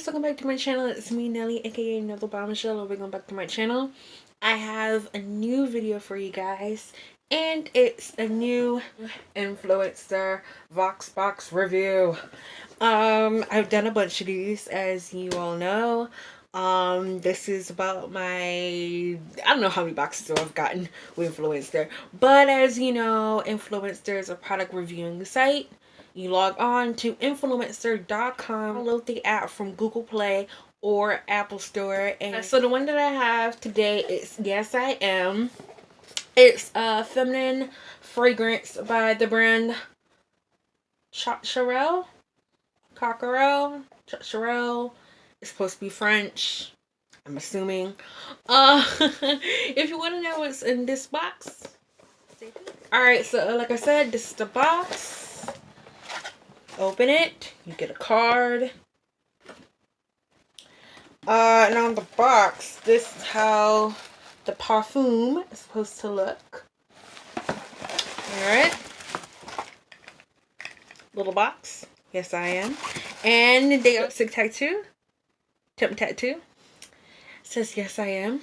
guys, welcome back to my channel. It's me, Nelly, aka Another Bombshell, and welcome back to my channel. I have a new video for you guys, and it's a new Influencer Voxbox review. I've done a bunch of these, as you all know. This is about I don't know how many boxes I've gotten with Influencer, but as you know, Influencer is a product reviewing site. You log on to influencer.com, download the app from Google Play or Apple Store. And so the one that I have today is Yes I Am. It's a feminine fragrance by the brand Cacharel. It's supposed to be French, I'm assuming. If you want to know what's in this box, alright, so like I said, this is the box. Open it, you get a card. And on the box, this is how the Perfume is supposed to look. Alright. Little box. Yes, I am. And they got sick tattoo. Temp tattoo. It says yes, I am.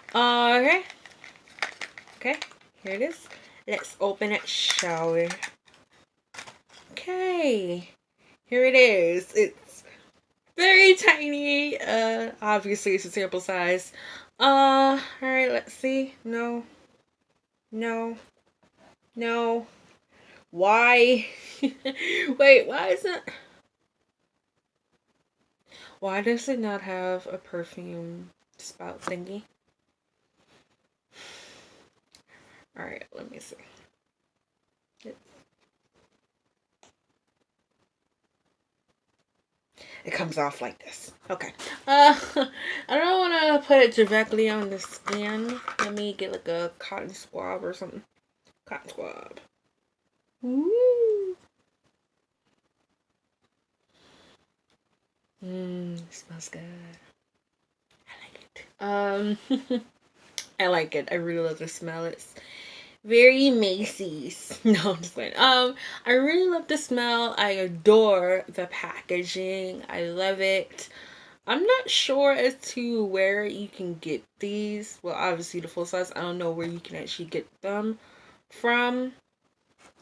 Okay. Okay, here it is. Let's open it, shall we? Okay, here it is. It's very tiny. Obviously it's a sample size. Alright, let's see. No. Why? Wait, why does it not have a perfume spout thingy? Alright, let me see. It comes off like this. Okay. I don't want to put it directly on the skin. Let me get like a cotton swab or something. Cotton swab. Woo. Smells good. I like it. I like it. I really love the smell. It's very Macy's. No, I'm just kidding. I really love the smell. I adore the packaging. I love it. I'm not sure as to where you can get these. Well, obviously the full size. I don't know where you can actually get them from.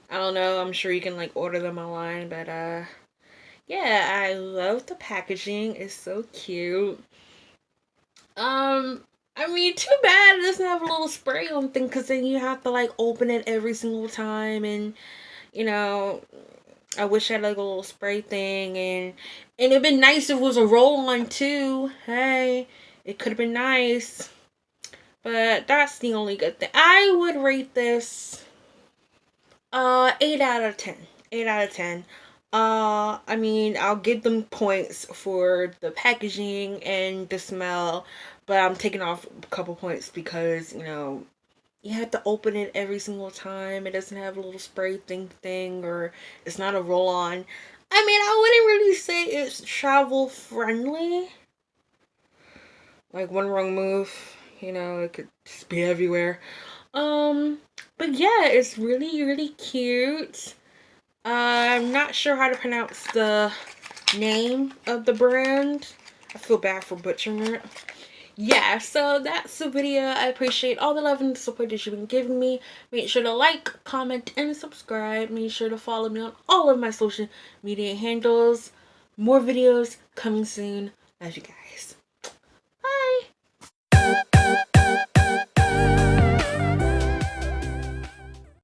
I don't know. I'm sure you can like order them online, but yeah, I love the packaging. It's so cute. I mean, too bad it doesn't have a little spray on thing, because then you have to like open it every single time, and you know, I wish I had like a little spray thing, and it'd been nice if it was a roll-on too. Hey, it could have been nice, but that's the only good thing. I would rate this 8 out of 10. 8 out of 10. I mean, I'll give them points for the packaging and the smell, but I'm taking off a couple points because, you know, you have to open it every single time. It doesn't have a little spray thing, or it's not a roll-on. I mean, I wouldn't really say it's travel friendly. Like, one wrong move, you know, it could just be everywhere. But yeah, it's really cute. I'm not sure how to pronounce the name of the brand. I feel bad for butchering it. Yeah, so that's the video. I appreciate all the love and support that you've been giving me. Make sure to like, comment, and subscribe. Make sure to follow me on all of my social media handles. More videos coming soon. Love you guys.